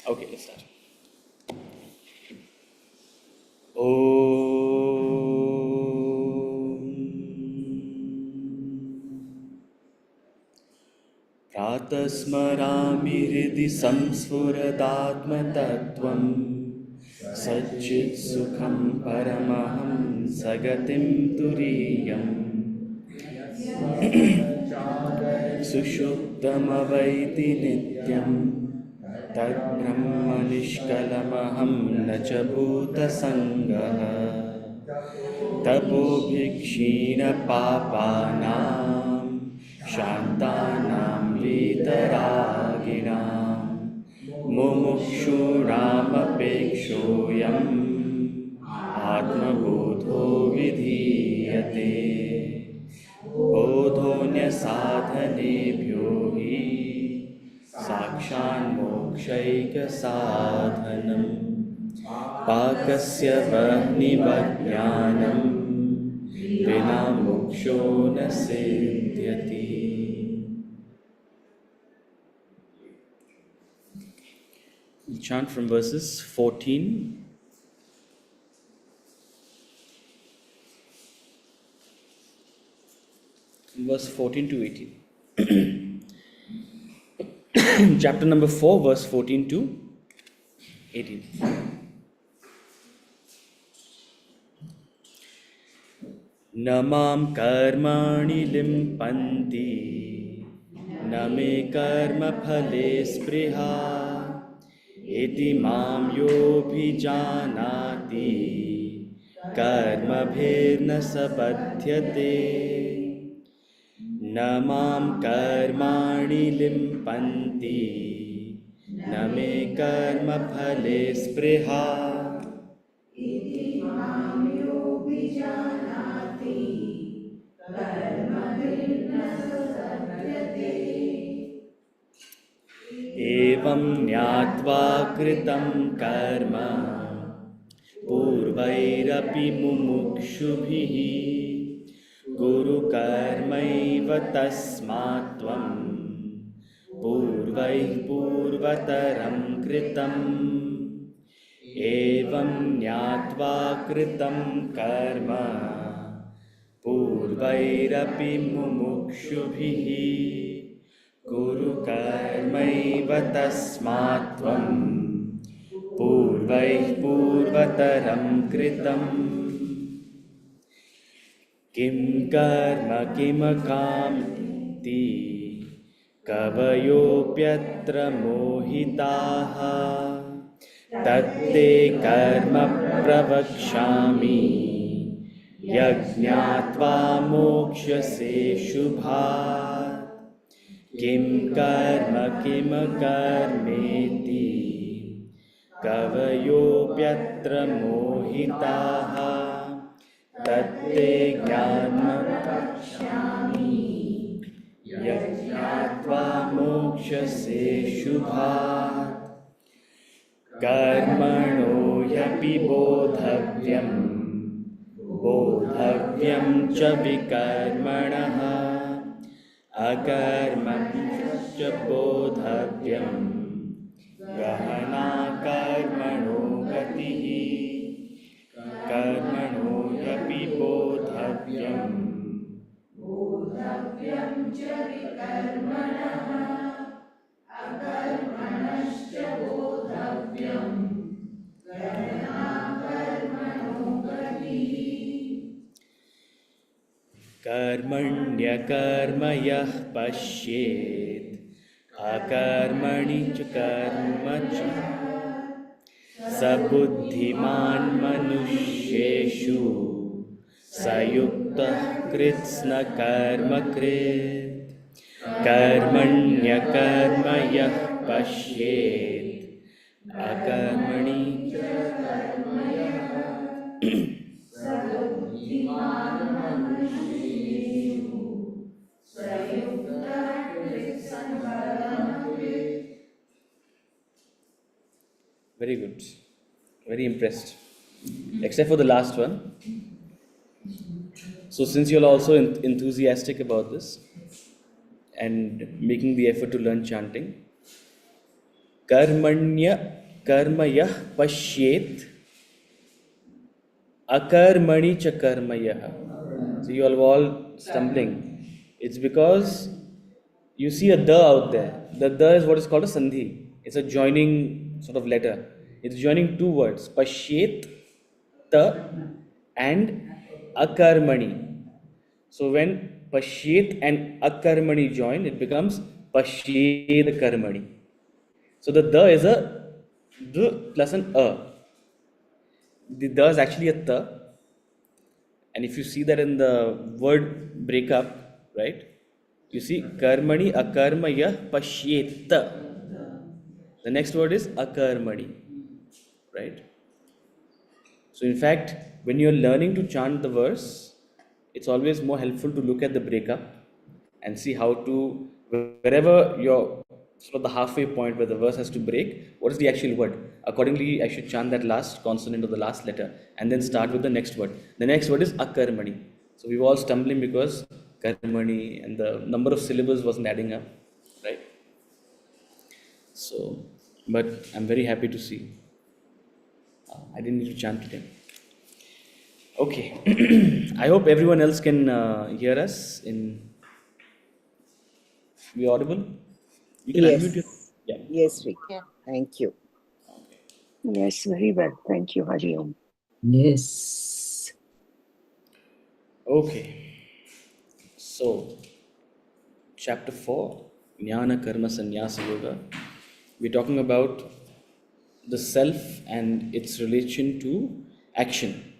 Okay, let's start. Om Pratasmarami Hridhi Samsfuradaatmatattvam Satchit Sukham Paramaham Sagatim Turiyam Sushuptamavaiti Nityam Tad Brahma Nishkalamaham Nacha Bhuta Sangaha Tapo Bhikshina Papanam Shantanam Vitaraginam Mumukshunam Apekshoyam Atma Bodho Vidhiyate Bodhonya Sadhanebhyo hi Sakshan Mokshaika Sadhanam Pakasya Vahni-Vajnanam Vina Moksho na Siddhyati. We chant from verses 14 verse 14 to 18. Chapter number 4, verse 14 to 18. Namam karmani limpanti Name karma phale spriha Iti mam yobhijanati Karma bhirna sabadhyate Namam karmani limpanti Name karma phale spriha Evam nyatva kritam karma Purvairapi mumukshubhihi Guru karmaiva tasmatvam Purvaih purvataram kritam Evam nyatva kritam karma Purvairapi mumukshubhihi Guru karmaiva tasmatvam Purvaih purvataram kritam Kim karma kimakamti Kavayopyatra mohitaha Tatte karma pravakshami Yajñatva mokshase shubhat Kim karma karmeti Kavayopyatra mohitaha Tatte jnana Yajñatva mokshase shubhat Karmano yapi bodhavyam Bodhavyam cha vikarmanaha Akarmam cha bodhavyam Gahana karmano gatihi Karmano yapi bodhavyam Bodhavyam cha vikarmanaha Akarmanascha bodhavyam Gahana karmano gatihi Karmanya karmayah pashyet Akarmani cha karma cha Sabuddhiman manusheshu Sayuktah kritsna karma krit Karmanya karmayah pashyet Akarmani cha karmayah Sabuddhiman manusheshu Sayuktah Very good. Very impressed. Except for the last one. So, since you're also enthusiastic about this and making the effort to learn chanting, karmanya karmayah pashyet akarmani cha karmayah. So, you are all stumbling. It's because you see a the out there. The the is what is called a sandhi. It's a joining sort of letter. It's joining two words, pashyet ta and akarmani. So when pashyet and akarmani join, it becomes pashyed karmani. So the the is a d plus an a. The the is actually a ta, and if you see that in the word breakup, right? You see karmani akarmaya pashyet. The next word is akarmani, right? So, in fact, when you're learning to chant the verse, it's always more helpful to look at the breakup and see how to, wherever you're sort of the halfway point where the verse has to break, what is the actual word? Accordingly, I should chant that last consonant of the last letter and then start with the next word. The next word is akarmani. So, we were all stumbling because karmani and the number of syllables wasn't adding up, right? So, but I'm very happy to see. I didn't need to chant today. Okay. I hope everyone else can hear us. In be audible. You can unmute your. Yes. Yeah. Yes, Rick. Yeah. Thank you. Okay. Yes, very well. Thank you, Hari Om. Yes. Okay. So, chapter 4, Jnana Karma Sannyasa Yoga. We're talking about the self and its relation to action.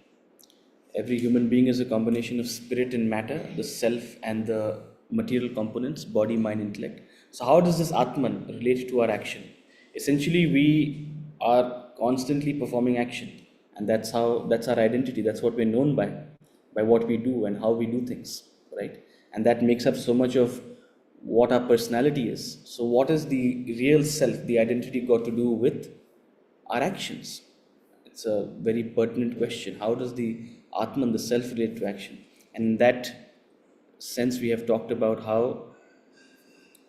Every human being is a combination of spirit and matter, the self and the material components, body, mind, intellect. So, how does this Atman relate to our action? Essentially, we are constantly performing action, and that's our identity. That's what we're known by what we do and how we do things, right? And that makes up so much of what our personality is. So, what is the real self, the identity, got to do with our actions? It's a very pertinent question. How does the Atman, the self, relate to action? And in that sense, we have talked about how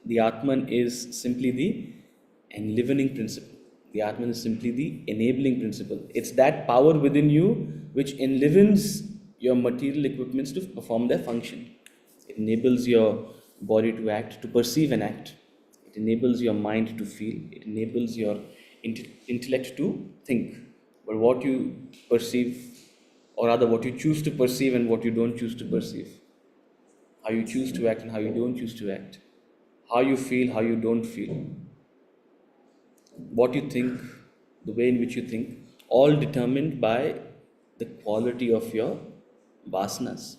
the Atman is simply the enlivening principle. The Atman is simply the enabling principle. It's that power within you which enlivens your material equipments to perform their function. It enables your body to act, to perceive and act. It enables your mind to feel. It enables your intellect to think. But what you perceive, or rather what you choose to perceive and what you don't choose to perceive, how you choose to act and how you don't choose to act, how you feel, how you don't feel, what you think, the way in which you think, all determined by the quality of your vasanas.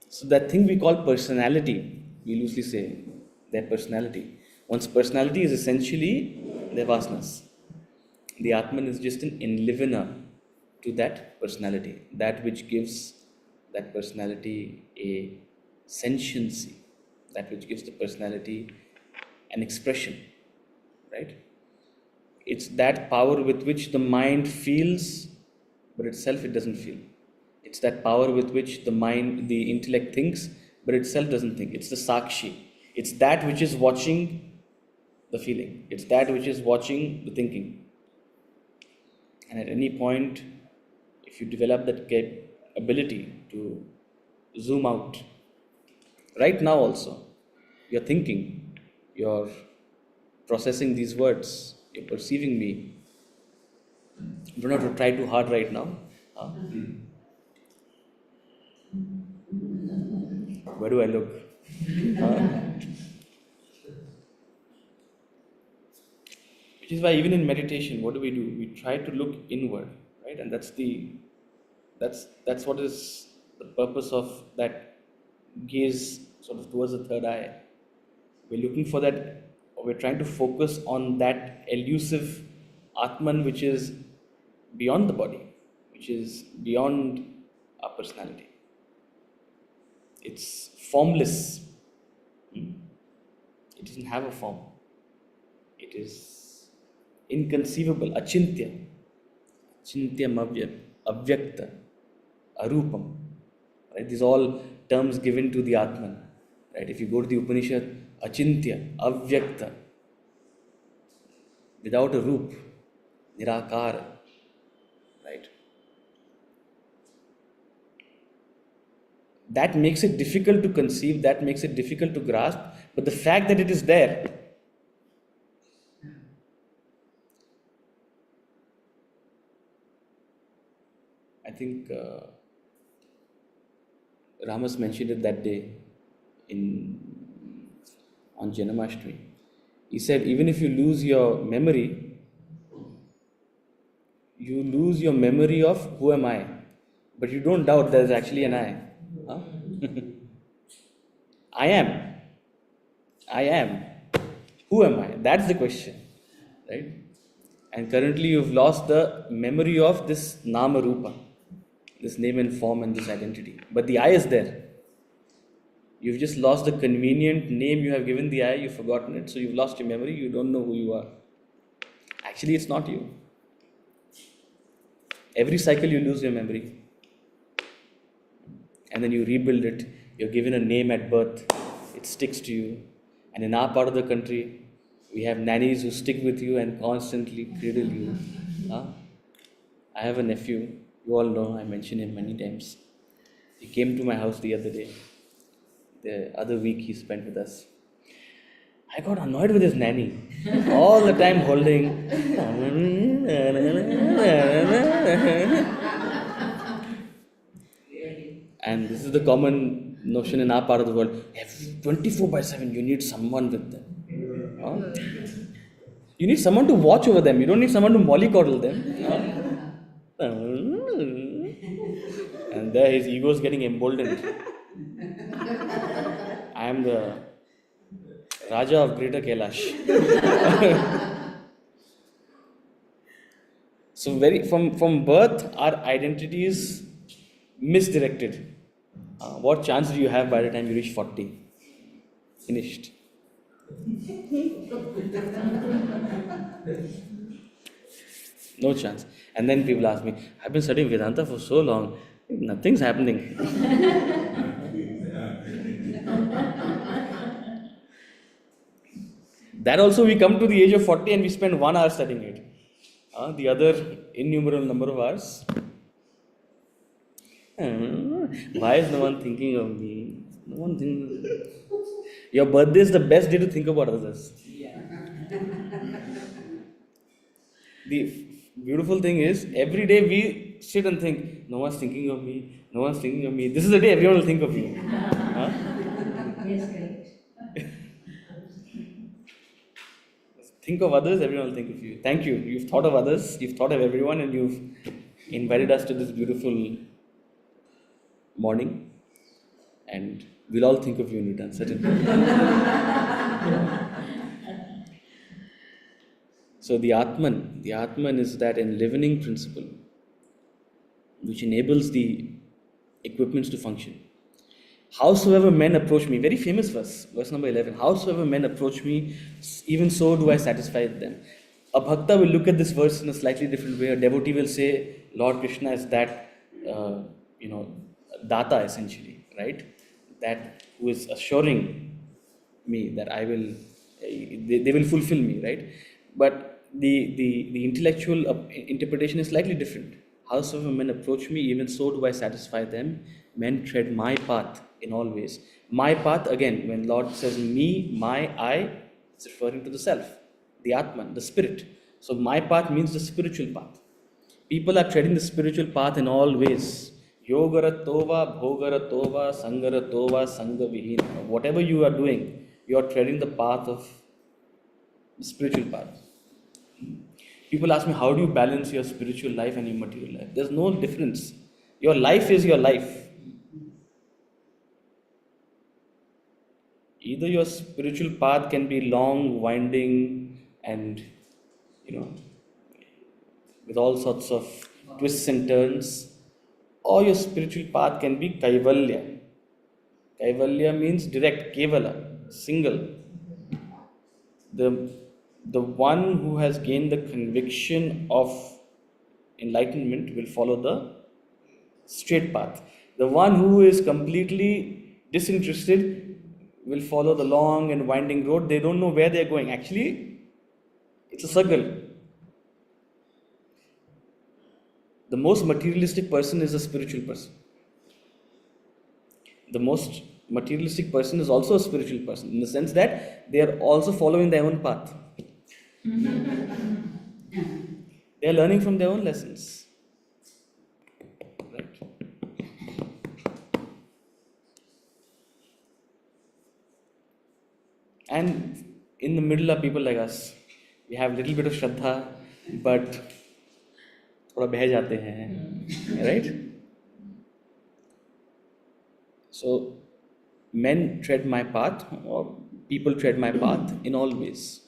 So that thing we call personality, we loosely say their personality. One's personality is essentially their vasanas. The Atman is just an enlivener to that personality, that which gives that personality a sentiency, that which gives the personality an expression, right? It's that power with which the mind feels, but itself it doesn't feel. It's that power with which the mind, the intellect thinks, but itself doesn't think. It's the sakshi. It's that which is watching the feeling. It's that which is watching the thinking. And at any point, if you develop that ability to zoom out, right now also, you're thinking, you're processing these words, you're perceiving me. Do not try too hard right now. Huh? Where do I look? Huh? Which is why even in meditation, what do? We try to look inward, right? And that's what is the purpose of that gaze sort of towards the third eye. We're looking for that, or we're trying to focus on that elusive Atman which is beyond the body, which is beyond our personality. It's formless. Hmm? It doesn't have a form. It is inconceivable, achintya, chintyam avyakta, arupam. Right? These are all terms given to the Atman. Right? If you go to the Upanishad, achintya, avyakta, without a roop, nirakara. Right? That makes it difficult to conceive, that makes it difficult to grasp, but the fact that it is there, I think Ramas mentioned it that day in on Janmashtami. He said, even if you lose your memory, you lose your memory of who am I, but you don't doubt there is actually an I. Huh? I am. I am. Who am I? That's the question, right? And currently you've lost the memory of this Nama Rupa, this name and form and this identity. But the I is there. You've just lost the convenient name you have given the I, you've forgotten it, so you've lost your memory, you don't know who you are. Actually, it's not you. Every cycle you lose your memory. And then you rebuild it. You're given a name at birth, it sticks to you. And in our part of the country, we have nannies who stick with you and constantly cradle you. Huh? I have a nephew, you all know, I mentioned him many times. He came to my house the other day. The other week he spent with us. I got annoyed with his nanny. All the time holding. And this is the common notion in our part of the world. 24/7, you need someone with them. Huh? You need someone to watch over them. You don't need someone to mollycoddle them. And there his ego is getting emboldened. I am the Raja of Greater Kailash. So from birth, our identity is misdirected. What chance do you have by the time you reach 40? Finished. No chance. And then people ask me, I've been studying Vedanta for so long, nothing's happening. That also we come to the age of 40 and we spend 1 hour studying it. The other innumerable number of hours. Why is no one thinking of me? No one thinks. Your birthday is the best day to think about others. The beautiful thing is, every day we sit and think, no one's thinking of me, no one's thinking of me. This is the day everyone will think of you. Huh? Yes, correct. Think of others, everyone will think of you. Thank you. You've thought of others, you've thought of everyone, and you've invited us to this beautiful morning. And we'll all think of you in return, certainly. So the Atman is that enlivening principle which enables the equipments to function. Howsoever men approach me, very famous verse number 11. Howsoever men approach me, even so do I satisfy them. A bhakta will look at this verse in a slightly different way. A devotee will say, Lord Krishna is that, data essentially, right? That who is assuring me that I will, they will fulfill me, right? But the intellectual interpretation is slightly different. Howsoever men approach me, even so do I satisfy them. Men tread my path in all ways. My path, again, when Lord says me, my, I, it's referring to the self, the Atman, the spirit. So my path means the spiritual path. People are treading the spiritual path in all ways. Yogaratova, bhogaratova, sangaratova, sangavihina. Whatever you are doing, you are treading the path of the spiritual path. People ask me, how do you balance your spiritual life and your material life? There's no difference. Your life is your life. Either your spiritual path can be long, winding, and with all sorts of twists and turns, or your spiritual path can be kaivalya. Kaivalya means direct, kevala, single. The the one who has gained the conviction of enlightenment will follow the straight path. The one who is completely disinterested will follow the long and winding road. They don't know where they're going. Actually, it's a circle. The most materialistic person is a spiritual person. The most materialistic person is also a spiritual person in the sense that they are also following their own path. They are learning from their own lessons. Right? And in the middle are people like us. We have little bit of Shraddha, but थोड़ा बह जाते हैं, right? So, men tread my path, or people tread my path in all ways.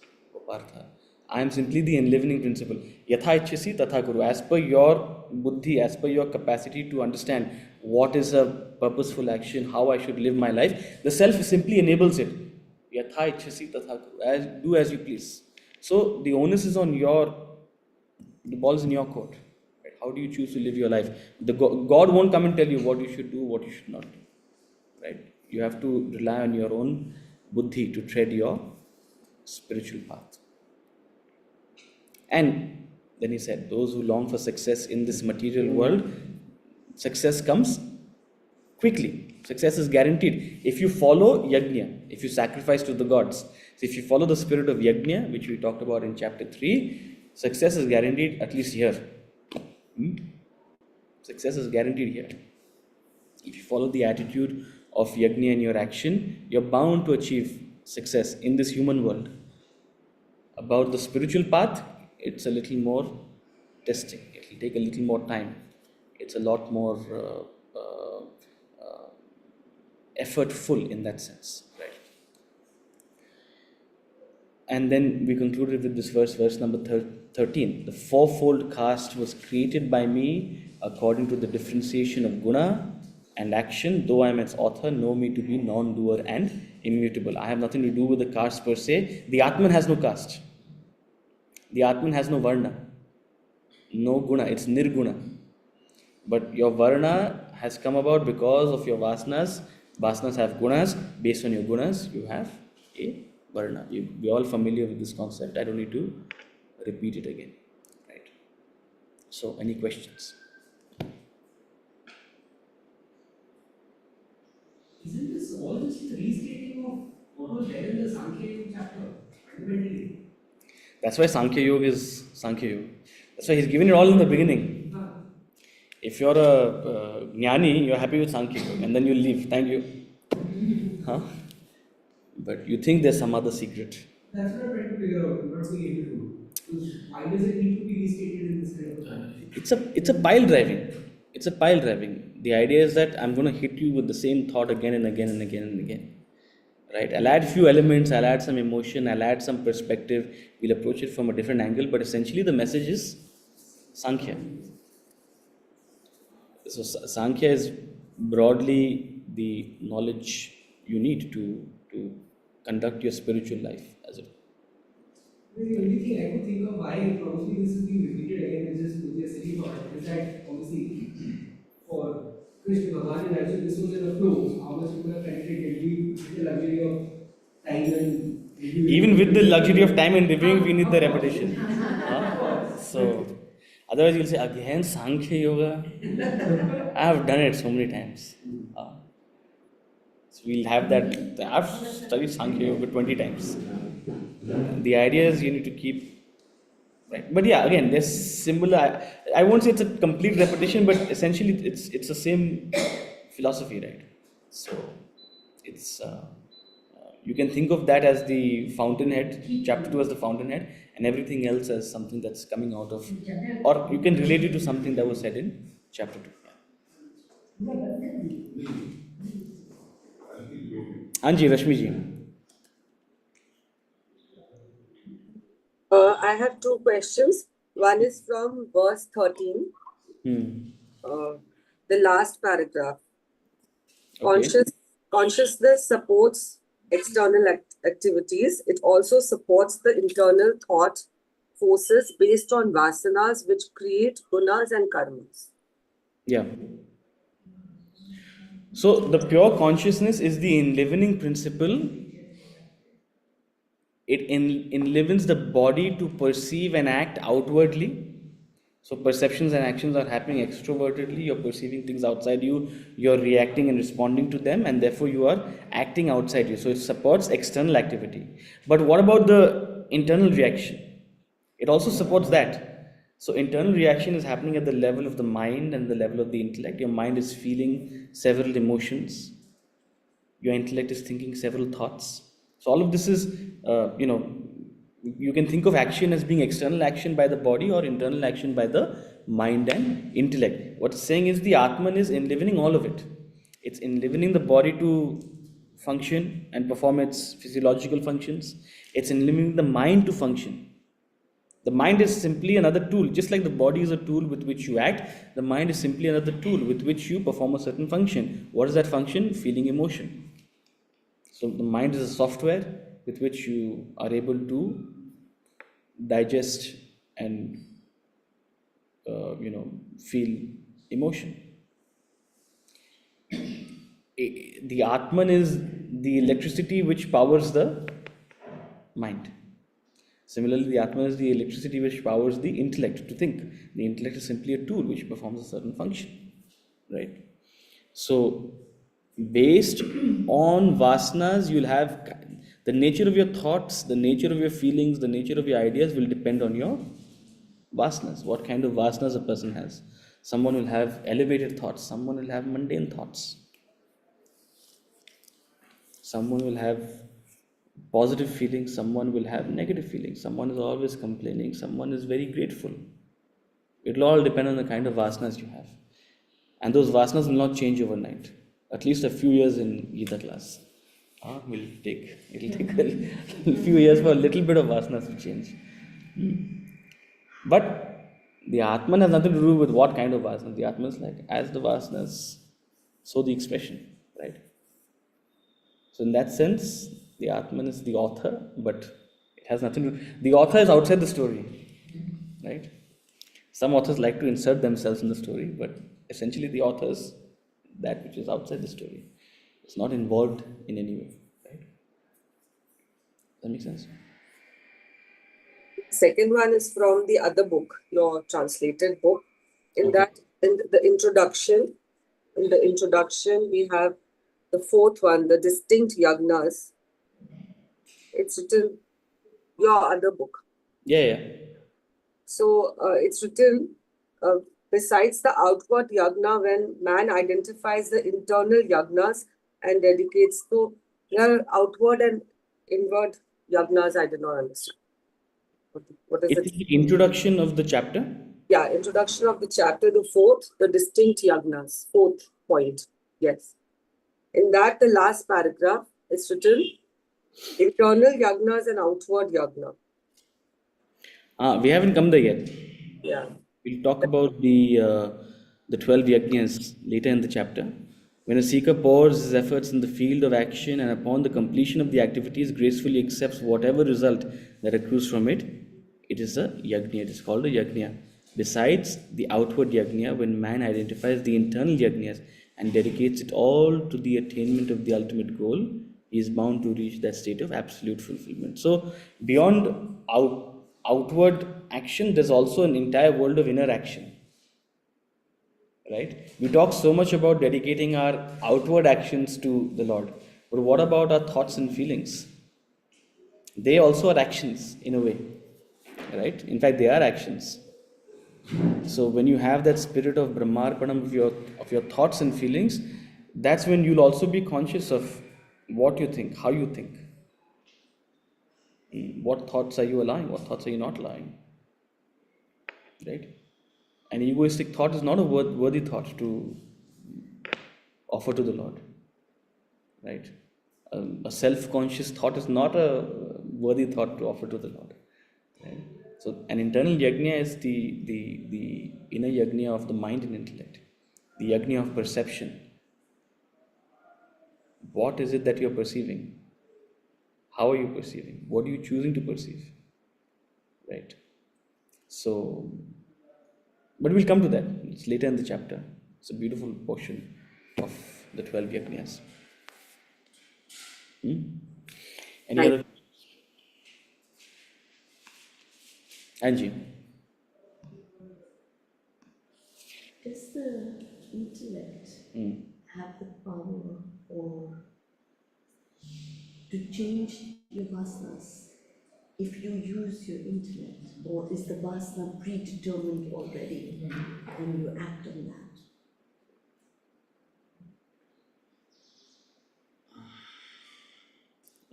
Partha. I am simply the enlivening principle. Yatha ichchasi tatha kuru. As per your buddhi, as per your capacity to understand what is a purposeful action, how I should live my life, the self simply enables it. Yatha ichchasi tatha kuru. Do as you please. So the onus is on the ball is in your court. Right? How do you choose to live your life? God won't come and tell you what you should do, what you should not do. Right? You have to rely on your own buddhi to tread your spiritual path. And then he said, those who long for success in this material world, success comes quickly. Success is guaranteed. If you follow yajna, if you sacrifice to the gods, so if you follow the spirit of yajna, which we talked about in chapter 3, success is guaranteed at least here. Success is guaranteed here. If you follow the attitude of yajna in your action, you're bound to achieve success in this human world. About the spiritual path, it's a little more testing. It will take a little more time. It's a lot more effortful in that sense, right? And then we concluded with this verse number 13. The fourfold caste was created by me according to the differentiation of guna and action. Though I am its author, know me to be non-doer and immutable. I have nothing to do with the caste per se. The Atman has no caste. The Atman has no varna, no guna, it's nirguna. But your varna has come about because of your vasanas. Vasanas have gunas. Based on your gunas, you have a varna. We're all familiar with this concept. I don't need to repeat it again. Right? So, any questions? Isn't this all just a restating of what was there in the Sankhya Yoga chapter? Fundamentally. That's why Sankhya Yoga is Sankhya Yoga. That's why he's given it all in the beginning. If you're a jnani, you're happy with Sankhya Yoga, and then you leave. Thank you. Huh? But you think there's some other secret. That's what I'm trying to figure out. I'm not being able to. Because why does it need to be restated in this kind of a context? It's a pile driving. It's a pile driving. The idea is that I'm going to hit you with the same thought again and again and again and again. Right? I'll add a few elements, I'll add some emotion, I'll add some perspective. We'll approach it from a different angle, but essentially the message is Sankhya. So Sankhya is broadly the knowledge you need to conduct your spiritual life as it. The only thing I could think of why probably this is being repeated again is just with a silly thought is that obviously for Krishna Bhagavan and Arjun this was in a flow. How much people have penetrated, we the luxury of time and Even with the luxury of time and reviewing, we need the repetition. So otherwise you'll say again Sankhya Yoga. I have done it so many times. So we'll have that. I've studied Sankhya Yoga 20 times. The idea is you need to keep right. But yeah, again, there's similar. I won't say it's a complete repetition, but essentially it's the same philosophy, right? So it's you can think of that as the fountainhead. Chapter 2 as the fountainhead, and everything else as something that's coming out of, or you can relate it to something that was said in chapter 2. Anji, Rashmi ji. I have two questions. One is from verse 13, the last paragraph. Okay. Consciousness supports external activities. It also supports the internal thought forces based on vasanas, which create gunas and karmas. Yeah. So the pure consciousness is the enlivening principle. It enlivens the body to perceive and act outwardly. So perceptions and actions are happening extrovertedly. You're perceiving things outside you, you're reacting and responding to them, and therefore you are acting outside you. So it supports external activity. But what about the internal reaction? It also supports that. So internal reaction is happening at the level of the mind and the level of the intellect. Your mind is feeling several emotions. Your intellect is thinking several thoughts. So all of this is, you can think of action as being external action by the body or internal action by the mind and intellect. What it's saying is the Atman is enlivening all of it. It's enlivening the body to function and perform its physiological functions. It's enlivening the mind to function. The mind is simply another tool. Just like the body is a tool with which you act, the mind is simply another tool with which you perform a certain function. What is that function? Feeling emotion. So the mind is a software with which you are able to digest and feel emotion. The Atman is the electricity which powers the mind. Similarly, the Atman is the electricity which powers the intellect to think. The intellect is simply a tool which performs a certain function, right? So, based on vasanas, you'll have the nature of your thoughts, the nature of your feelings, the nature of your ideas will depend on your vasanas. What kind of vasanas a person has? Someone will have elevated thoughts, someone will have mundane thoughts, someone will have positive feelings, someone will have negative feelings, someone is always complaining, someone is very grateful. It will all depend on the kind of vasanas you have. And those vasanas will not change overnight. At least a few years in Gita class. It'll take a few years for a little bit of vasanas to change. But the Atman has nothing to do with what kind of vasanas. The Atman is like, as the vasanas, so the expression, right? So in that sense, the Atman is the author, but it has nothing to. The author is outside the story, right? Some authors like to insert themselves in the story, but essentially the author is that which is outside the story. It's not involved in any way, right? Does that make sense? Second one is from the other book, your translated book. In the introduction, we have the fourth one, the distinct yagnas. It's written your other book. Yeah. So it's written besides the outward yagna, when man identifies the internal yagnas and dedicates to the outward and inward yagnas, I did not understand. What is It is the introduction of the chapter. Yeah, introduction of the chapter, the fourth, the distinct yagnas, fourth point. Yes. In that, the last paragraph is written internal yagnas and outward yagna. We haven't come there yet. Yeah. We'll talk about the 12 yajnas later in the chapter. When a seeker pours his efforts in the field of action and upon the completion of the activities gracefully accepts whatever result that accrues from it, it is a yajna. It is called a yajna. Besides the outward yajna, when man identifies the internal yajnas and dedicates it all to the attainment of the ultimate goal, he is bound to reach that state of absolute fulfillment. So, beyond outward action, there's also an entire world of inner action. Right? We talk so much about dedicating our outward actions to the Lord, but what about our thoughts and feelings? They also are actions in a way, right? In fact, they are actions. So when you have that spirit of Brahmarpanam of your thoughts and feelings, that's when you'll also be conscious of what you think, how you think. What thoughts are you allowing? What thoughts are you not allowing? Right? An egoistic thought is not a worthy thought to offer to the Lord. Right? A self-conscious thought is not a worthy thought to offer to the Lord. Right? So an internal yajna is the inner yajna of the mind and intellect. The yajna of perception. What is it that you're perceiving? How are you perceiving? What are you choosing to perceive? Right? So, but we'll come to that. It's later in the chapter. It's a beautiful portion of the 12 yajnas. Any Right. other? Angie? Does the intellect have the power or to change your vasanas if you use your intellect, or is the vasana predetermined already and you act on that?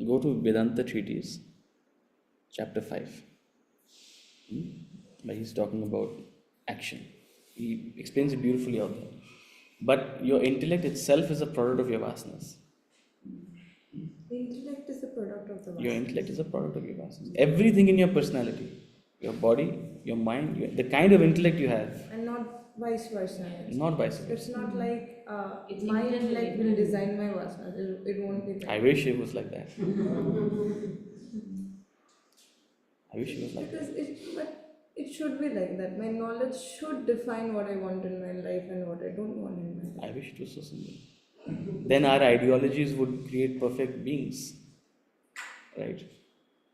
Go to Vedanta Treatise, chapter 5. Where he's talking about action. He explains it beautifully out there. But your intellect itself is a product of your vasanas. The intellect is the product of the Your vasana. intellect is a product of your vasanas. Everything in your personality, your body, your mind, the kind of intellect you have, And not vice versa. not vice versa. It's not like It's my internally intellect will driven. design my vasanas. It won't be that. I wish it was like that. I wish it was like that. But it should be like that. My knowledge should define what I want in my life and what I don't want in my life. I wish it was so simple. Then our ideologies would create perfect beings. Right?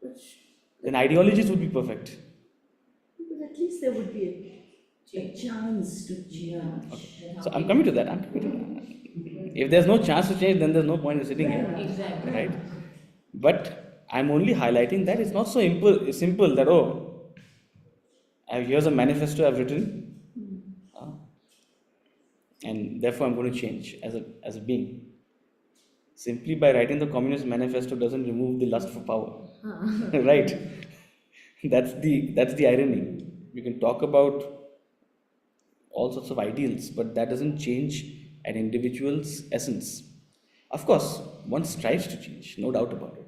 Which Then ideologies would be perfect. But at least there would be a chance to change. So I'm coming to that. If there's no chance to change, then there's no point in sitting here. Exactly. Right? But I'm only highlighting that it's not so simple that, here's a manifesto I've written, and therefore I'm going to change as a being. Simply by writing the Communist Manifesto doesn't remove the lust for power. Right? That's the irony. You can talk about all sorts of ideals, but that doesn't change an individual's essence. Of course, one strives to change, no doubt about it.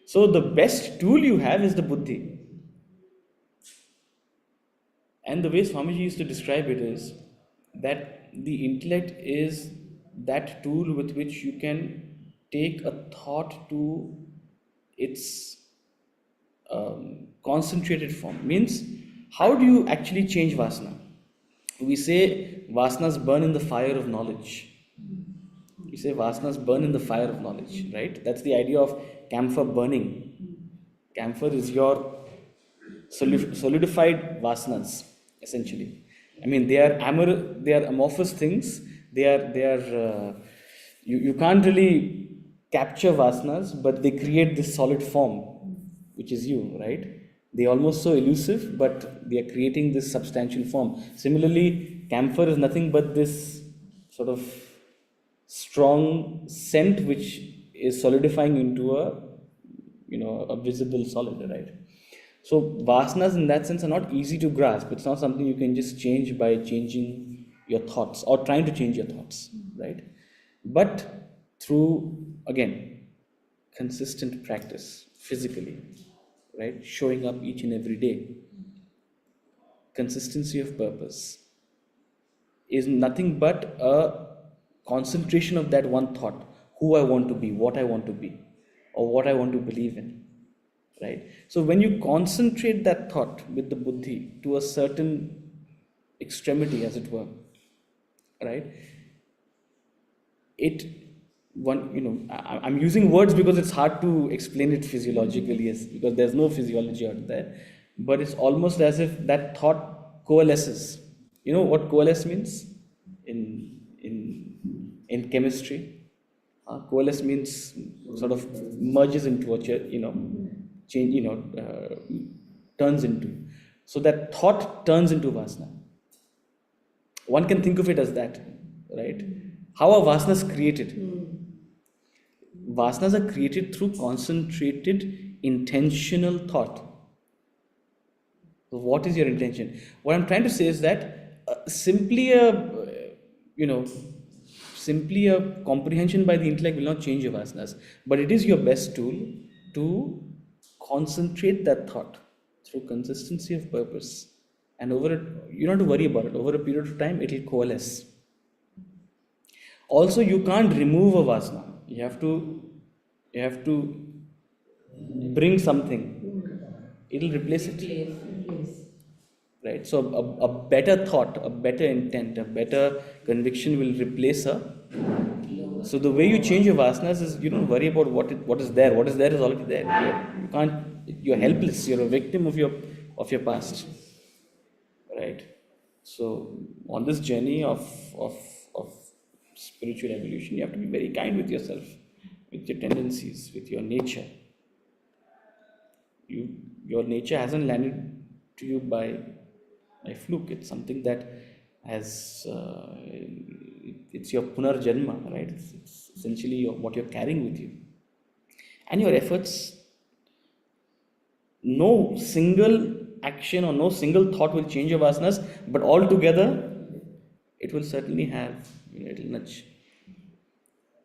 So the best tool you have is the buddhi. And the way Swamiji used to describe it is that the intellect is that tool with which you can take a thought to its concentrated form. Means, how do you actually change vasana? We say vasanas burn in the fire of knowledge. We say vasanas burn in the fire of knowledge, right? That's the idea of camphor burning. Camphor is your solidified vasanas, essentially. I mean, they are amorphous things. You can't really capture vasanas, but they create this solid form, which is you, right? They're almost so elusive, but they are creating this substantial form. Similarly, camphor is nothing but this sort of strong scent which is solidifying into a visible solid, right? So vasanas in that sense are not easy to grasp. It's not something you can just change by changing your thoughts or trying to change your thoughts, right? But through, again, consistent practice physically, right? Showing up each and every day. Consistency of purpose is nothing but a concentration of that one thought, who I want to be, what I want to be, or what I want to believe in, right? So when you concentrate that thought with the buddhi to a certain extremity, as it were, right? I'm using words because it's hard to explain it physiologically, yes, because there's no physiology out there. But it's almost as if that thought coalesces. You know what coalesce means in chemistry? Coalesce means sort of merges into turns into. So that thought turns into vasana. One can think of it as that, right? How are vasanas created? Vasanas are created through concentrated, intentional thought. So what is your intention? What I'm trying to say is that simply a comprehension by the intellect will not change your vasanas, but it is your best tool to concentrate that thought through consistency of purpose. And you don't have to worry about it. Over a period of time, it will coalesce. Also, you can't remove a vasana. You have to bring something, it'll replace it. Right? So a better thought, a better intent, a better conviction will replace a. So the way you change your vasanas is you don't worry about what is there. What is there is already there. You can't. You're helpless. You're a victim of your past. Right? So on this journey of spiritual evolution, you have to be very kind with yourself, with your tendencies, with your nature. Your nature hasn't landed to you by fluke. It's something that has it's your punarjanma, right? It's essentially what you're carrying with you, and your efforts. No single action or no single thought will change your vasanas, but all together, it will certainly have a little nudge.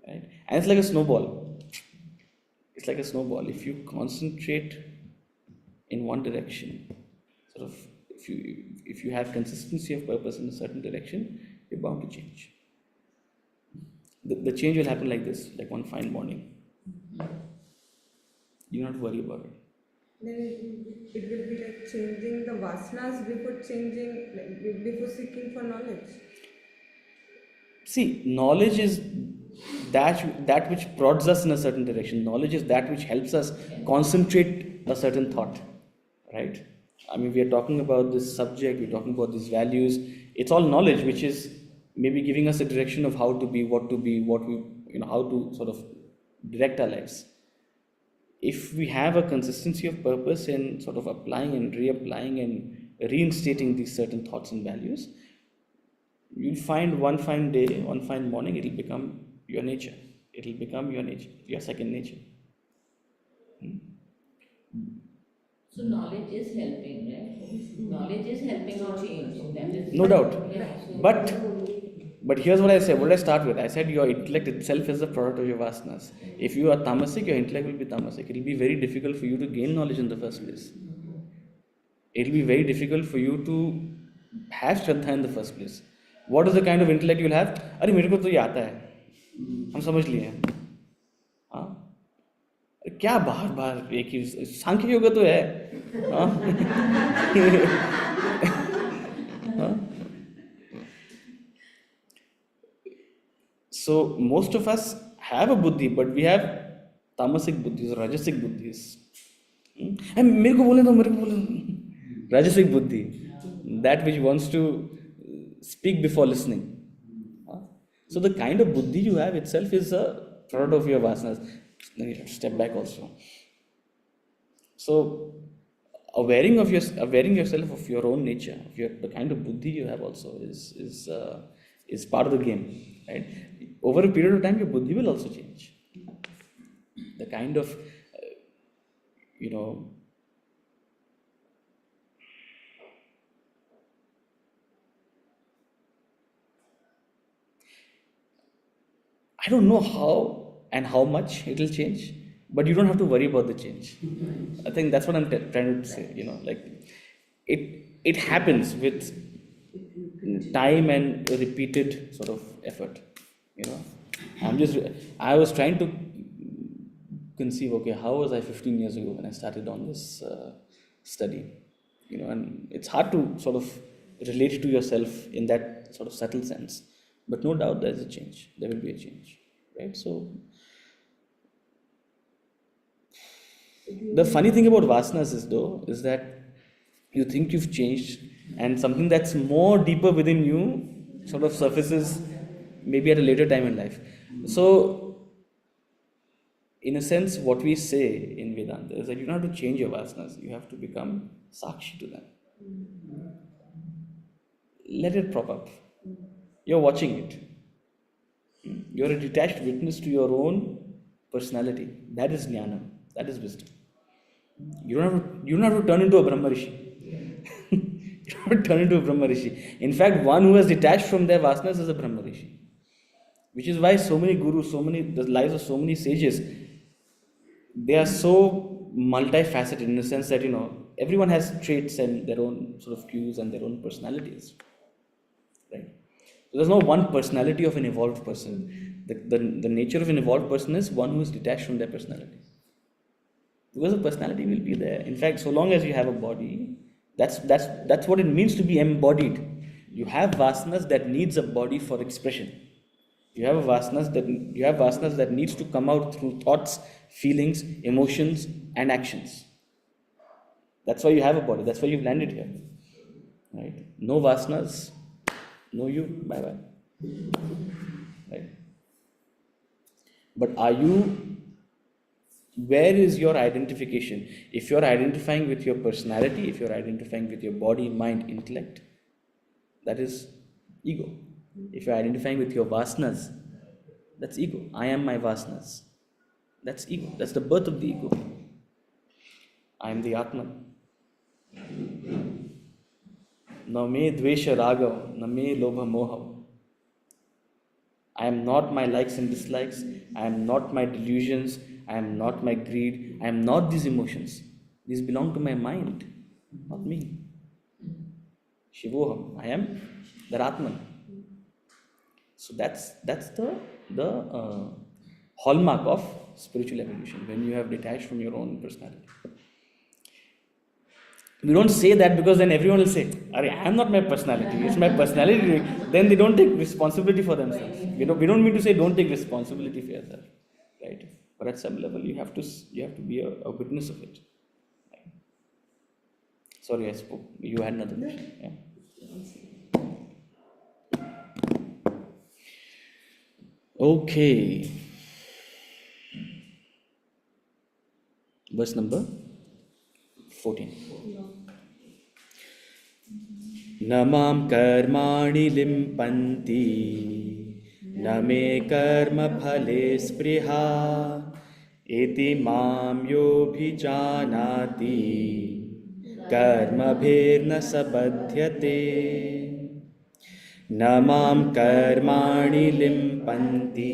Right? And it's like a snowball. It's like a snowball. If you concentrate in one direction, sort of, if you have consistency of purpose in a certain direction, you're bound to change. The change will happen like this, like one fine morning. You don't have to worry about it. Then it will be like changing the vasanas before before seeking for knowledge. See, knowledge is that which prods us in a certain direction. Knowledge is that which helps us concentrate a certain thought, right? I mean, we are talking about this subject, we're talking about these values. It's all knowledge, which is maybe giving us a direction of how to be, what we, how to sort of direct our lives. If we have a consistency of purpose in sort of applying and reapplying and reinstating these certain thoughts and values, you'll find one fine day, one fine morning, it'll become your nature. It'll become your nature, your second nature. So knowledge is helping, right? Knowledge is helping to change. That is No doubt. Yeah, so But here's what I said. What did I start with? I said your intellect itself is the product of your vasanas. If you are tamasic, your intellect will be tamasic. It will be very difficult for you to gain knowledge in the first place. It will be very difficult for you to have Shraddha in the first place. What is the kind of intellect you will have? अरे मेरे को तो ये आता है, हम समझ लिए हैं. हाँ, क्या बार बार एक ही सांख्य योग तो है. हाँ? So most of us have a buddhi, but we have tamasic buddhis or rajasic buddhis. मेरे को बोले तो rajasic buddhi, that which wants to speak before listening. So the kind of buddhi you have itself is a product of your vasanas. Then you have to step back also. So awareing yourself of your own nature, of the kind of buddhi you have also is part of the game, right? Over a period of time, your buddhi will also change. The kind of, I don't know how and how much it will change, but you don't have to worry about the change. I think that's what I'm trying to say. Like it happens with time and repeated sort of effort. I was trying to conceive, okay, how was I 15 years ago when I started on this study? And it's hard to sort of relate to yourself in that sort of subtle sense. But no doubt there's a change. There will be a change, right? So the funny thing about vasanas is that you think you've changed, and something that's more deeper within you sort of surfaces maybe at a later time in life. So, in a sense, what we say in Vedanta is that you don't have to change your vasanas, you have to become sakshi to them. Let it prop up. You're watching it. You're a detached witness to your own personality. That is jnana. That is wisdom. You don't have to turn into a Brahma Rishi. You don't have to turn into a Brahma Rishi. In fact, one who has detached from their vasanas is a Brahma Rishi. Which is why so many gurus, the lives of so many sages, they are so multifaceted in the sense that, everyone has traits and their own sort of cues and their own personalities. Right? So there's no one personality of an evolved person. The nature of an evolved person is one who is detached from their personality. Because the personality will be there. In fact, so long as you have a body, that's what it means to be embodied. You have vasanas that needs a body for expression. You have vasanas that needs to come out through thoughts, feelings, emotions, and actions. That's why you have a body. That's why you've landed here. Right? No vasanas, no you. Bye bye. Right? But where is your identification? If you're identifying with your personality, if you're identifying with your body, mind, intellect, that is ego. If you're identifying with your vasanas, that's ego. I am my vasanas. That's ego. That's the birth of the ego. I am the Atman. Na me dvesha raga, na me lobha moha. I am not my likes and dislikes. I am not my delusions. I am not my greed. I am not these emotions. These belong to my mind, not me. Shivoham. I am the Atman. So that's the hallmark of spiritual evolution, when you have detached from your own personality. We don't say that because then everyone will say, I am not my personality, it's my personality. Then they don't take responsibility for themselves. We don't mean to say don't take responsibility for yourself. Right? But at some level you have to be a witness of it. Right? Sorry, I spoke. You had another question. Yeah. Okay. Verse number 14. न मां कर्माणि लिम्पन्ति न मे कर्मफले स्पृहा इति मां योऽभिजानाति कर्मभिर्न स बध्यते न मां कर्माणि लिम्पन्ति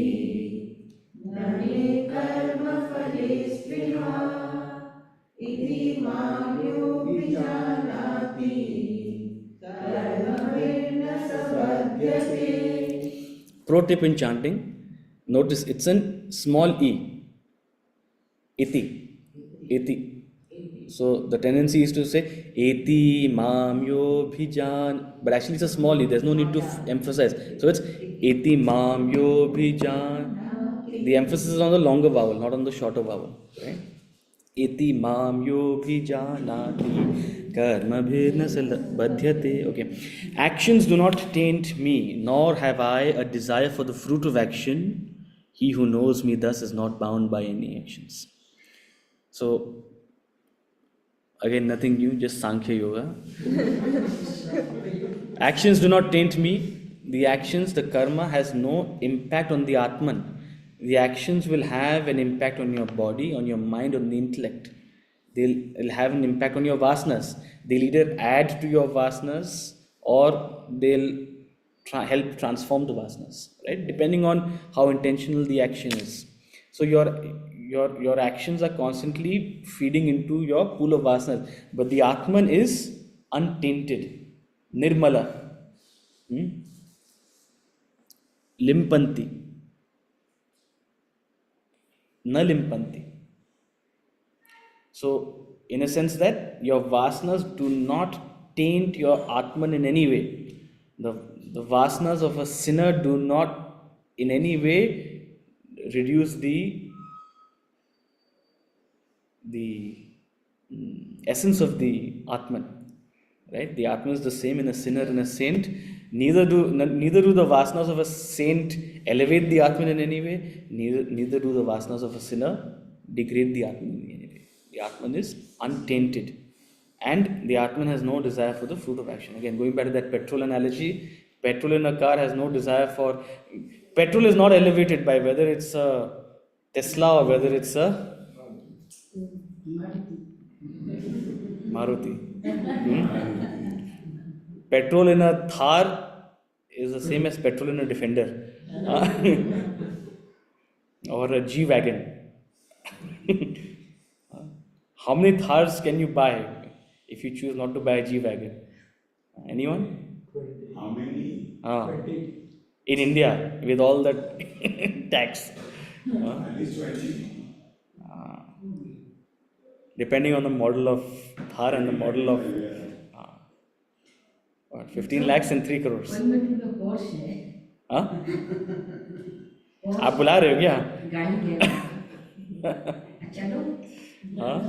Pro tip in chanting, notice it's a small e. Iti. So the tendency is to say eti mam yo bhijan, but actually it's a small e. There's no need to emphasize. So it's eti mam yo bhijan. The emphasis is on the longer vowel, not on the shorter vowel. Right? Iti mam yo bhijanati karma bhirna badhyate. Okay. Actions do not taint me, nor have I a desire for the fruit of action. He who knows me thus is not bound by any actions. So, again, nothing new, just Sankhya Yoga. Actions do not taint me. The actions, the karma has no impact on the Atman. The actions will have an impact on your body, on your mind, on the intellect. They'll have an impact on your vasanas. They'll either add to your vasanas or they'll help transform the vasanas, right? Depending on how intentional the action is. So your actions are constantly feeding into your pool of vasanas. But the Atman is untainted, nirmala, limpanti. Na limpanti. So, in a sense that your vasanas do not taint your Atman in any way. The vasanas of a sinner do not in any way reduce the essence of the Atman. Right? The Atman is the same in a sinner and a saint. Neither do the vasanas of a saint elevate the Atman in any way. Neither do the vasanas of a sinner degrade the Atman in any way. The Atman is untainted. And the Atman has no desire for the fruit of action. Again, going back to that petrol analogy, petrol in a car has no desire for... Petrol is not elevated by whether it's a Tesla or whether it's a Maruti. Petrol in a Thar is the same as petrol in a Defender. Or a G-Wagon. How many Thars can you buy if you choose not to buy a G-Wagon? Anyone? How many? In India, with all that tax. At least 20. depending on the model of Thar and the model of 15 lakhs and 3 crores. Coimbatore का Porsche है, हाँ? आप बुला रहे हो क्या? गाड़ी है, चलो। हाँ?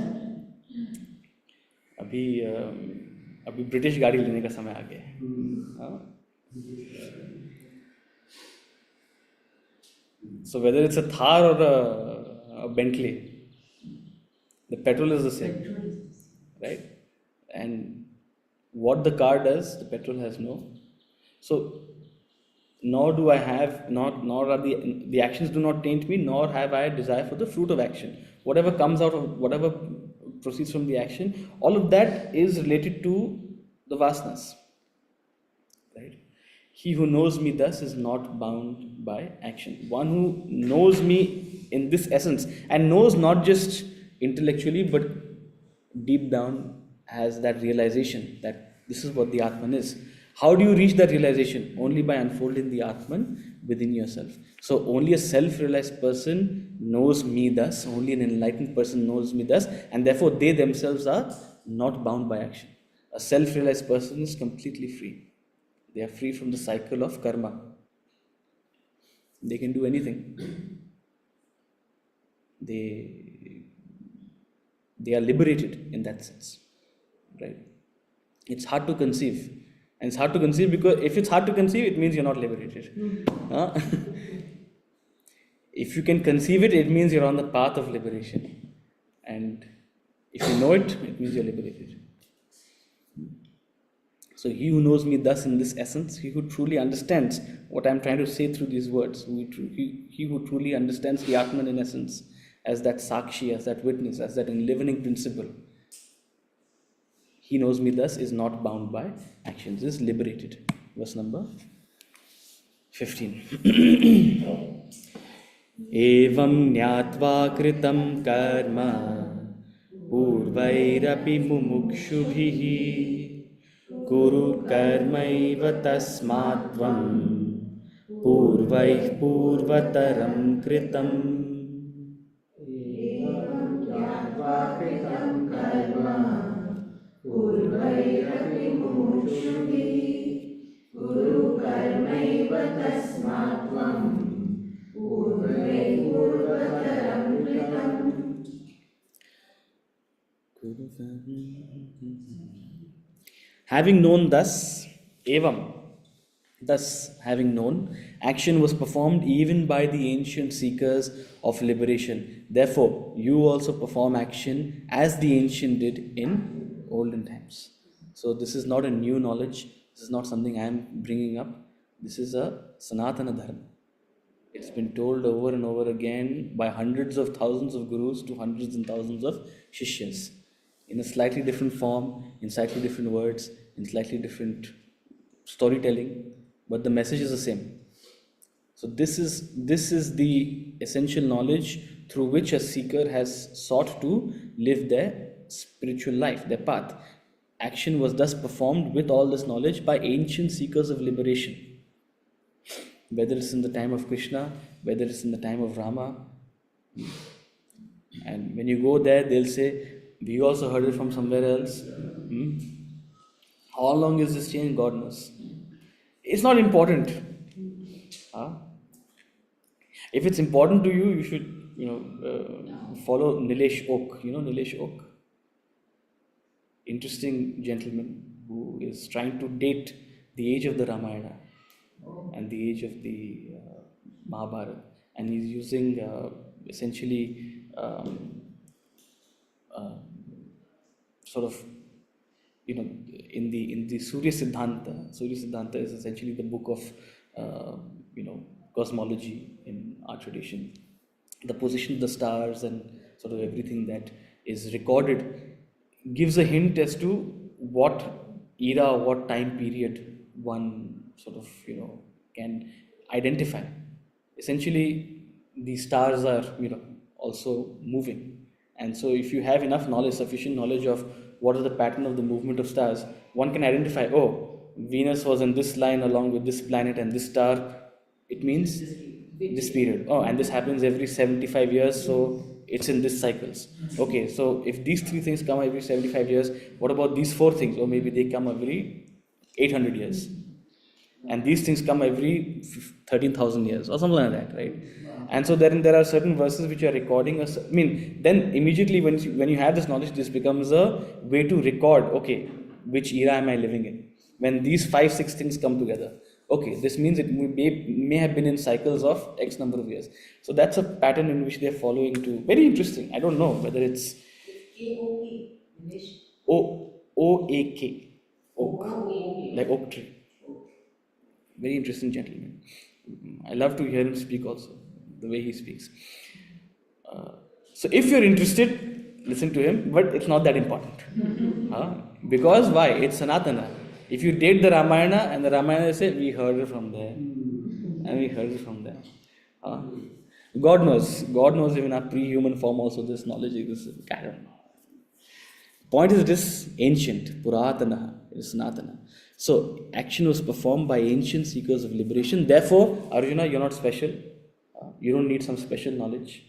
अभी ब्रिटिश गाड़ी लेने का समय आ गया है. हाँ? So whether it's a Thar or a Bentley, the petrol is the same, right? And what the car does, the petrol has no. So nor do I have, nor are the actions do not taint me, nor have I a desire for the fruit of action. Whatever comes out of, whatever proceeds from the action, all of that is related to the vasanas, right? He who knows me thus is not bound by action. One who knows me in this essence, and knows not just intellectually but deep down, has that realization that this is what the Atman is. How do you reach that realization? Only by unfolding the Atman within yourself. So only a self-realized person knows me thus, only an enlightened person knows me thus, and therefore they themselves are not bound by action. A self-realized person is completely free. They are free from the cycle of karma. They can do anything. They are liberated in that sense, right? It's hard to conceive. And it's hard to conceive because if it's hard to conceive, it means you're not liberated. Huh? If you can conceive it, it means you're on the path of liberation. And if you know it, it means you're liberated. So he who knows me thus in this essence, he who truly understands what I'm trying to say through these words, he who truly understands the Atman in essence, as that Sakshi, as that witness, as that enlivening principle, he knows me thus is not bound by actions, is liberated. Verse number 15. Evam nyatva kritam karma purvairapi mumukshubhihi kuru karmaiva tasmatvam purvaih purvataram kritam. Having known thus, evam, thus having known, action was performed even by the ancient seekers of liberation. Therefore, you also perform action as the ancient did in olden times. So this is not a new knowledge. This is not something I am bringing up. This is a Sanatana Dharma. It's been told over and over again by hundreds of thousands of gurus to hundreds and thousands of shishyas, in a slightly different form, in slightly different words, in slightly different storytelling, but the message is the same. So this is the essential knowledge through which a seeker has sought to live their spiritual life, their path. Action was thus performed with all this knowledge by ancient seekers of liberation. Whether it's in the time of Krishna, whether it's in the time of Rama. And when you go there, they'll say, we also heard it from somewhere else. How long is this change? God knows. It's not important. If it's important to you, you should, follow Nilesh Oak. You know Nilesh Oak? Interesting gentleman who is trying to date the age of the Ramayana and the age of the Mahabharata, and he's using essentially sort of, in the Surya Siddhanta. Surya Siddhanta is essentially the book of cosmology in our tradition. The position of the stars and sort of everything that is recorded gives a hint as to what era, what time period one sort of, can identify. Essentially, the stars are, also moving. And so if you have enough knowledge, sufficient knowledge of what is the pattern of the movement of stars, one can identify, Venus was in this line along with this planet and this star. It means this period. And this happens every 75 years, so it's in this cycles. Okay, so if these three things come every 75 years, what about these four things? Or maybe they come every 800 years. And these things come every 13,000 years or something like that, right? And so then there are certain verses which are recording us. I mean, then immediately when you have this knowledge, this becomes a way to record, okay, which era am I living in? When these 5-6 things come together, okay, this means it may have been in cycles of X number of years. So that's a pattern in which they're following too. Very interesting. I don't know whether it's K-O-K, English. O-A-K, oak, O-O-K. like oak tree. Very interesting gentleman. I love to hear him speak also, the way he speaks. So if you're interested, listen to him, but it's not that important. Because why? It's Sanatana. If you date the Ramayana and the Ramayana say, we heard it from there, and we heard it from there. God knows even our pre-human form also this knowledge exists. I don't know. Point is, it is ancient, Puratana, it is Sanatana. So, action was performed by ancient seekers of liberation. Therefore, Arjuna, you're not special. You don't need some special knowledge.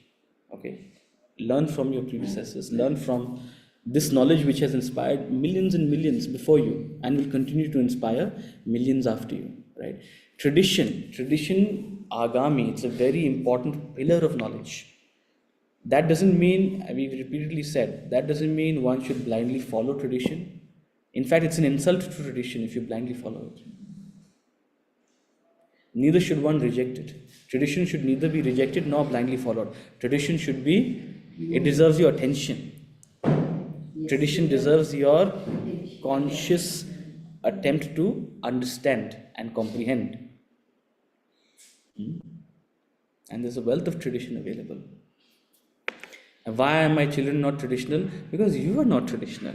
Okay? Learn from your predecessors. Learn from this knowledge which has inspired millions and millions before you and will continue to inspire millions after you. Right? Tradition, Agami, it's a very important pillar of knowledge. That doesn't mean, we've repeatedly said, that doesn't mean one should blindly follow tradition. In fact, it's an insult to tradition if you blindly follow it. Neither should one reject it. Tradition should neither be rejected nor blindly followed. Tradition should be, it deserves your attention. Tradition deserves your conscious attempt to understand and comprehend. And there's a wealth of tradition available. And why are my children not traditional? Because you are not traditional.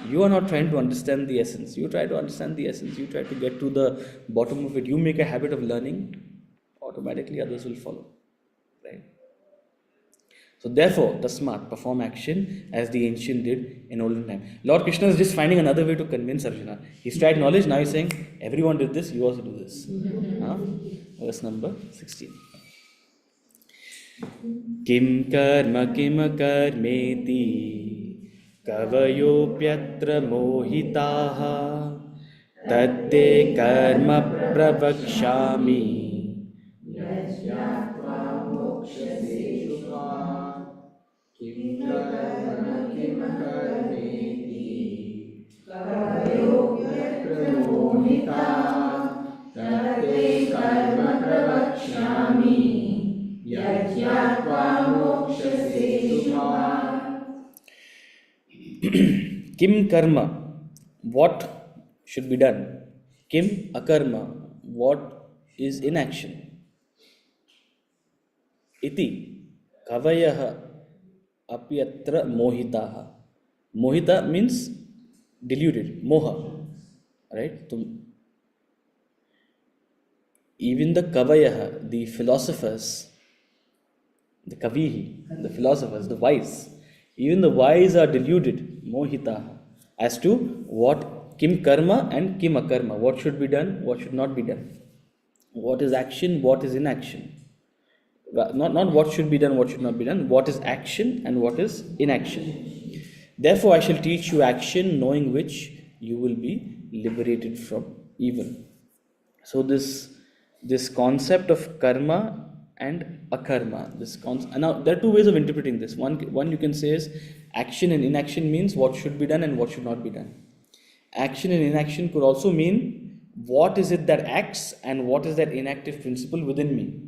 You are not trying to understand the essence. You try to understand the essence. You try to get to the bottom of it. You make a habit of learning, automatically others will follow. Right? So therefore, tasmat, perform action as the ancient did in olden time. Lord Krishna is just finding another way to convince Arjuna. He's tried knowledge, now he's saying, everyone did this, you also do this. Verse number 16. Kim karma kim karmeti कवयोऽप्यत्र मोहिताः तत्ते कर्म प्रवक्ष्यामि Kim karma, what should be done? Kim akarma, what is inaction? Iti kavayaha apyatra mohitaha. Mohita means deluded, moha. Right? Even the kavayaha, the philosophers, the kavihi, the philosophers, the wise, even the wise are deluded, mohita, as to what kim karma and kim akarma, what should be done, what should not be done, what is action, what is inaction. Not what should be done, what should not be done, what is action and what is inaction. Therefore, I shall teach you action, knowing which you will be liberated from evil. So this concept of karma and akarma. Now there are two ways of interpreting this. One you can say is action and inaction means what should be done and what should not be done. Action and inaction could also mean what is it that acts and what is that inactive principle within me.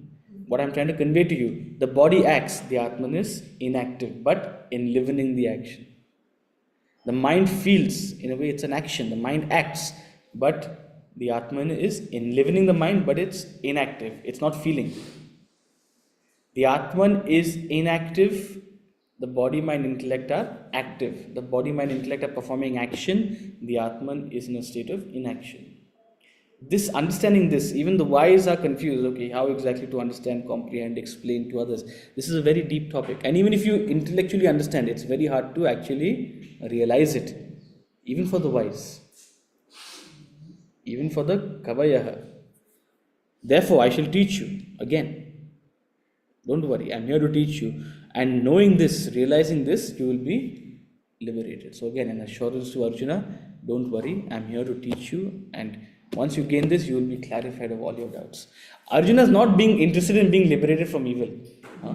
What I'm trying to convey to you, the body acts, the Atman is inactive, but enlivening the action. The mind feels, in a way it's an action, the mind acts, but the Atman is enlivening the mind, but it's inactive, it's not feeling. The Atman is inactive, the body, mind, intellect are active. The body, mind, intellect are performing action, the Atman is in a state of inaction. Understanding this, even the wise are confused, okay, how exactly to understand, comprehend, explain to others. This is a very deep topic. And even if you intellectually understand, it's very hard to actually realize it. Even for the wise. Even for the kavayaha. Therefore, I shall teach you. Again, don't worry, I'm here to teach you. And knowing this, realizing this, you will be liberated. So again, an assurance to Arjuna, don't worry, I'm here to teach you, and once you gain this, you will be clarified of all your doubts. Arjuna is not being interested in being liberated from evil. Huh?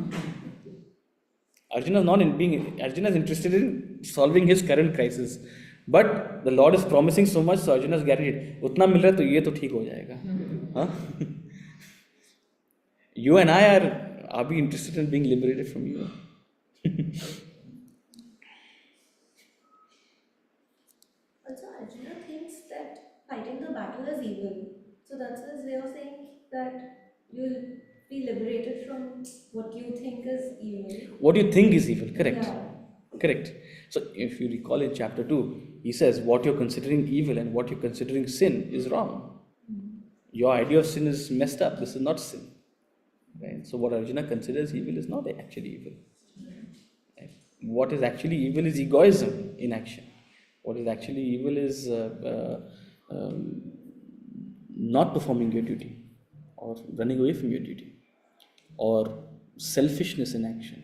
Arjuna is interested in solving his current crisis. But the Lord is promising so much, so Arjuna is guaranteed. Utna mil raha hai, to ye to theek ho jayega. Huh? You and I are we interested in being liberated from evil? Also, Arjuna thinks that fighting the battle is evil. So that's his way of saying that you'll be liberated from what you think is evil. What you think is evil, correct? Yeah. Correct. So if you recall in chapter 2, he says what you're considering evil and what you're considering sin is wrong. Your idea of sin is messed up. This is not sin. Right? So what Arjuna considers evil is not actually evil. Right? What is actually evil is egoism in action. What is actually evil is not performing your duty or running away from your duty or selfishness in action.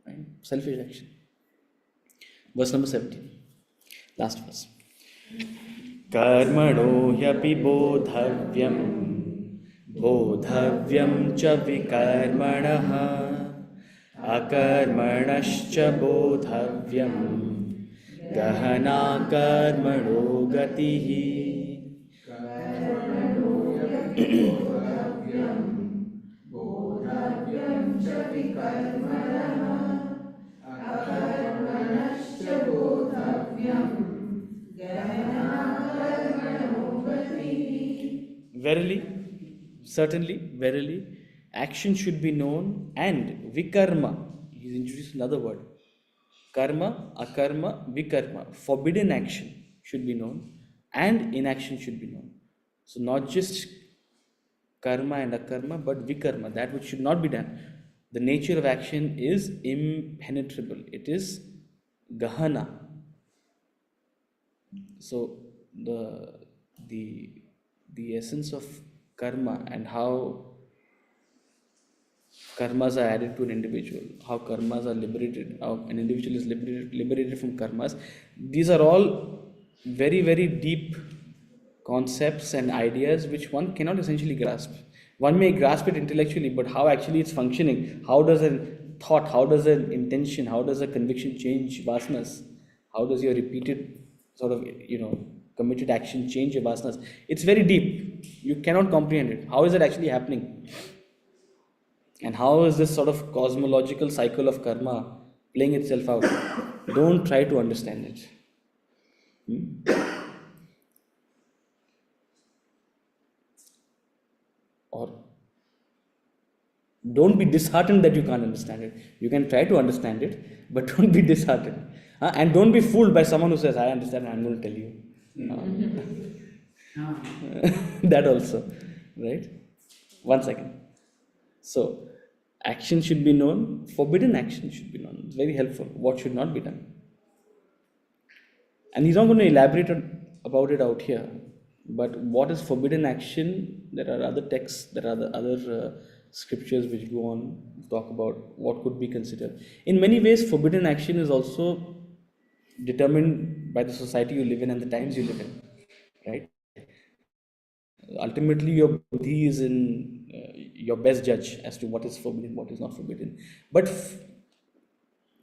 Right? Selfish action. Verse number 17. Last verse. Karmano hyapi bodhavyam cha vikarmanaha akarmanascha bodhavyam gahana karmano gatihi. Verily, certainly, verily, action should be known, and vikarma, he's introduced another word, karma, akarma, vikarma, forbidden action should be known, and inaction should be known. So not just karma and akarma, but vikarma, that which should not be done. The nature of action is impenetrable. It is gahana. So the essence of karma and how karmas are added to an individual, how karmas are liberated, how an individual is liberated from karmas, these are all very, very deep concepts and ideas which one cannot essentially grasp. One may grasp it intellectually, but how actually it's functioning, how does a thought, how does an intention, how does a conviction change vasanas, how does your repeated sort of, committed action change your vasanas? It's very deep. You cannot comprehend it. How is it actually happening? And how is this sort of cosmological cycle of karma playing itself out? Don't try to understand it. Or don't be disheartened that you can't understand it. You can try to understand it, but don't be disheartened. And don't be fooled by someone who says, I understand, I'm going to tell you. That also, right? 1 second. So, action should be known, forbidden action should be known. It's very helpful. What should not be done? And he's not going to elaborate about it out here. But what is forbidden action? There are other texts, there are other scriptures which go on to talk about what could be considered. In many ways, forbidden action is also determined by the society you live in and the times you live in, right? Ultimately, your buddhi is in your best judge as to what is forbidden, what is not forbidden. But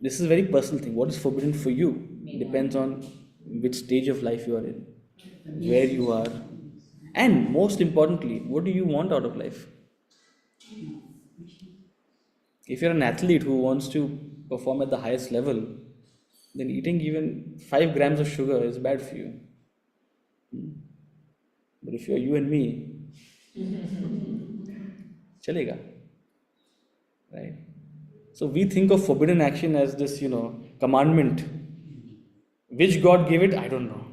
this is a very personal thing. What is forbidden for you depends on which stage of life you are in, where you are, and most importantly, what do you want out of life? If you're an athlete who wants to perform at the highest level, then eating even 5 grams of sugar is bad for you. But if you're you and me, chalega, right? So we think of forbidden action as this, commandment. Which God gave it? I don't know.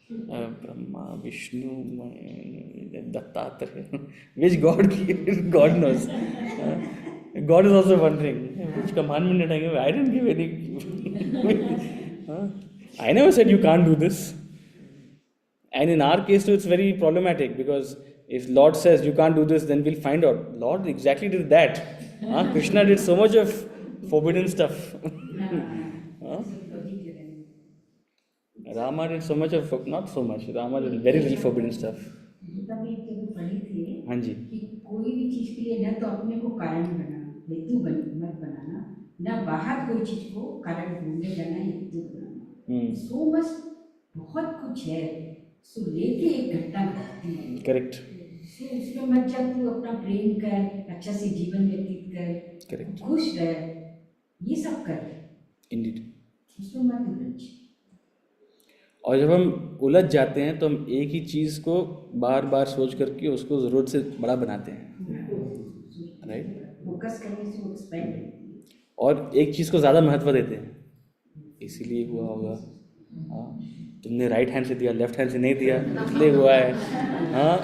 Brahma, Vishnu, Dattatreya. Which God gave it? God knows. God is also wondering, which commandment did I give? I didn't give any. I never said you can't do this. And in our case too, it's very problematic because if Lord says you can't do this, then we'll find out. Lord exactly did that. Krishna did so much of forbidden stuff. Huh? Rama did so much of, not so much, Rama did very little forbidden stuff. तभी जब पढ़े थे हाँ जी. कि कोई भी चीज के लिए न तो अपने को कारण बनाना, हेतु मत बनाना, न बाहर कोई चीज को कारण ढूंढने जाना, हेतु बनाना. सो मच बहुत कुछ है. सो लेके एक घटना घटती है. Correct. सो उसमें मत जा, तू अपना प्रेम कर, अच्छा से जीवन व्यतीत कर, Correct. खुश रह, ये सब कर. Indeed. उसमें मत उलझ. और जब हम उलझ जाते हैं तो हम एक ही चीज़ को बार बार सोच करके उसको ज़रूरत से बड़ा बनाते हैं, राइट? फोकस करने से वो एक्सपेंड होती है. और एक चीज़ को ज़्यादा महत्व देते हैं, इसीलिए हुआ होगा. हाँ, तुमने राइट हैंड से दिया, लेफ्ट हैंड से नहीं दिया, इसलिए हुआ है. हाँ.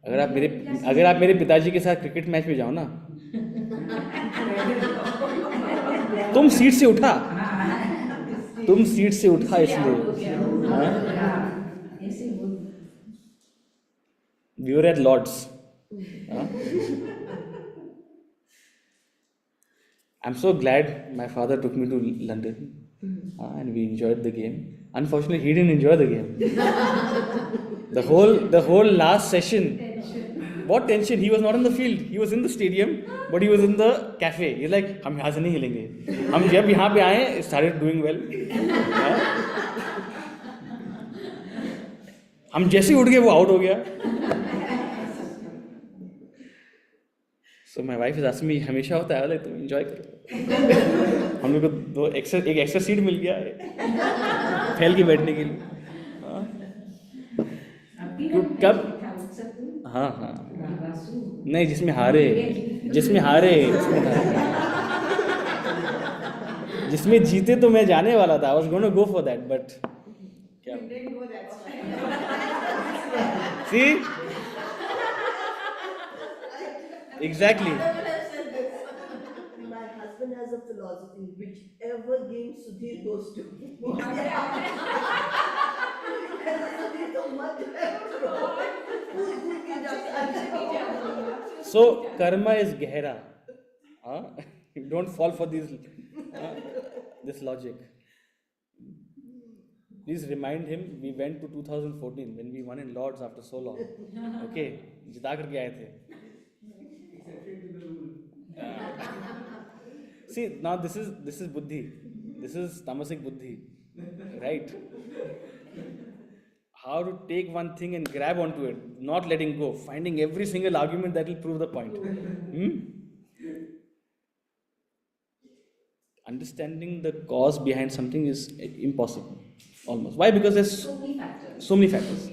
अगर आप मेरे पिताजी के साथ क्रिकेट मैच में जाओ ना, तुम सीट से उठा इसलिए. We were at Lord's. I'm so glad my father took me to London, and we enjoyed the game. Unfortunately, he didn't enjoy the game. The whole last session. What tension? He was not in the field. He was in the stadium, but he was in the cafe. He's like, हम यहाँ से नहीं हिलेंगे. हम जब यहाँ पे आए, started doing well. हम जैसे ही उठ गए, वो आउट हो गया. So my wife is asking me, हमेशा होता है, तुम enjoy करो. हम लोग को एक एक्स्ट्रा सीट मिल गया है फैल के बैठने के लिए. कब? हाँ. नहीं, जिसमें हारे, जिसमें जीते तो मैं जाने वाला था. I was going to go for that, but क्या? See? Exactly. My husband has a philosophy: whichever game Sudhir goes to. So karma is gehra. Don't fall for this logic. Please remind him we went to 2014 when we won in Lords after so long. Okay, जिता करके आए थे. See, now this is buddhi. This is tamasic buddhi, right? How to take one thing and grab onto it, not letting go, finding every single argument that will prove the point. Understanding the cause behind something is impossible, almost. Why? Because there's so many factors,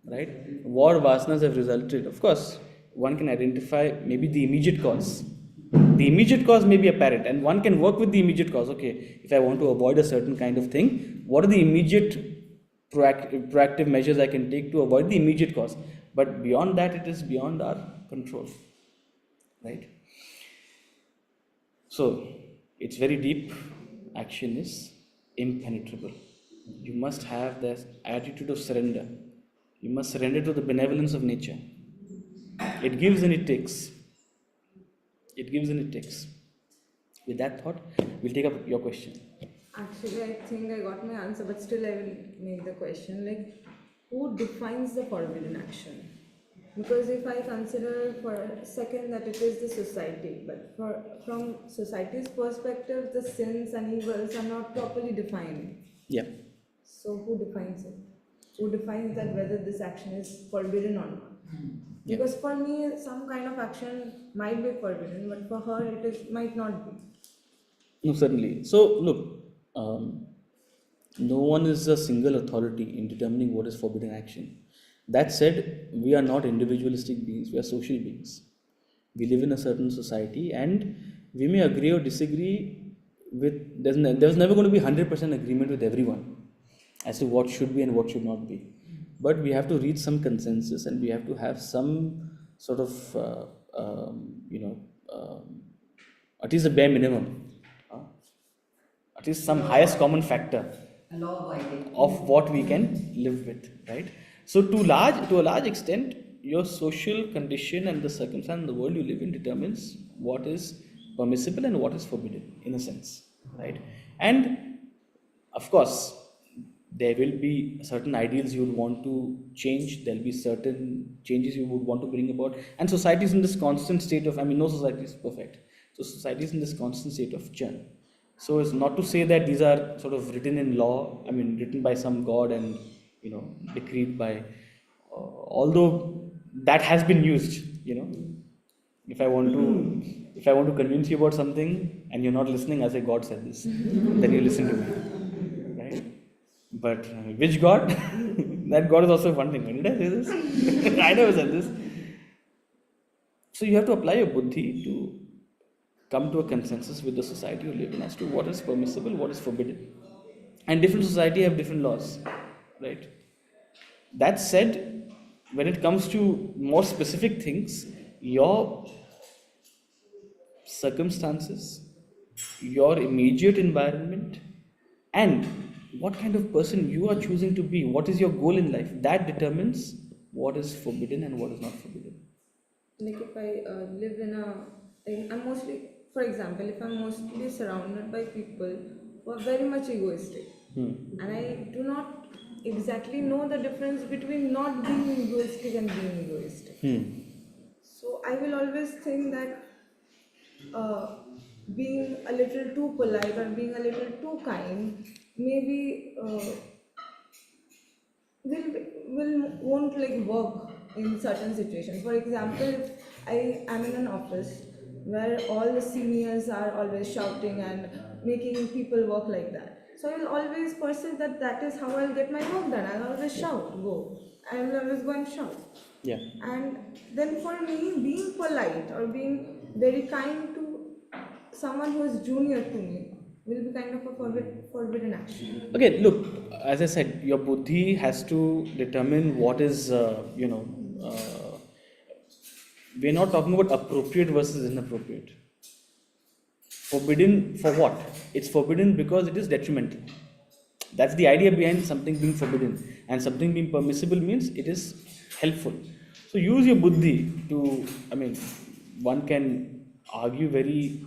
right? What vasanas have resulted. Of course, one can identify maybe the immediate cause. The immediate cause may be apparent, and one can work with the immediate cause. Okay, if I want to avoid a certain kind of thing, what are the immediate proactive measures I can take to avoid the immediate cause? But beyond that, it is beyond our control, right? So it's very deep. Action is impenetrable. You must have this attitude of surrender. You must surrender to the benevolence of nature. It gives and it takes. With that thought, we'll take up your question. Actually, I think I got my answer, but still I will make the question, like, who defines the forbidden action? Because if I consider for a second that it is the society, but from society's perspective, the sins and evils are not properly defined. Yeah. So who defines it? Who defines that whether this action is forbidden or not? Yeah. Because for me, some kind of action might be forbidden, but for her it might not be. No, certainly. So, look, no one is a single authority in determining what is forbidden action. That said, we are not individualistic beings, we are social beings. We live in a certain society and we may agree or disagree with, there's never going to be 100% agreement with everyone as to what should be and what should not be. But we have to reach some consensus and we have to have some sort of, at least a bare minimum, at least some highest common factor of what we can live with, right? So to a large extent, your social condition and the circumstance in the world you live in determines what is permissible and what is forbidden, in a sense, right? And of course, there will be certain ideals you would want to change, there'll be certain changes you would want to bring about, and society is in this constant state of, I mean, no society is perfect. So, society is in this constant state of churn. So, it's not to say that these are sort of written in law, I mean, written by some god and, decreed by, although that has been used, if I want to convince you about something and you're not listening, I say God said this, then you listen to me, right? But which God? That God is also one thing. Did I say this? I never said this. So you have to apply your buddhi to come to a consensus with the society you live in as to what is permissible, what is forbidden. And different society have different laws, right? That said, when it comes to more specific things, your circumstances, your immediate environment, and what kind of person you are choosing to be, what is your goal in life, that determines what is forbidden and what is not forbidden. Like if I live I'm mostly, for example, if I'm mostly surrounded by people who are very much egoistic, and I do not exactly know the difference between not being egoistic and being egoistic. So I will always think that being a little too polite or being a little too kind maybe won't like work in certain situations. For example, if I am in an office where all the seniors are always shouting and making people work like that, so I will always perceive that that is how I'll get my work done. I'll always shout, go. I will always go and shout. Yeah. And then for me, being polite or being very kind to someone who is junior to me will be kind of a forbidden action. Okay, look, as I said, your buddhi has to determine what is, we're not talking about appropriate versus inappropriate. Forbidden for what? It's forbidden because it is detrimental. That's the idea behind something being forbidden. And something being permissible means it is helpful. So use your buddhi to, one can argue very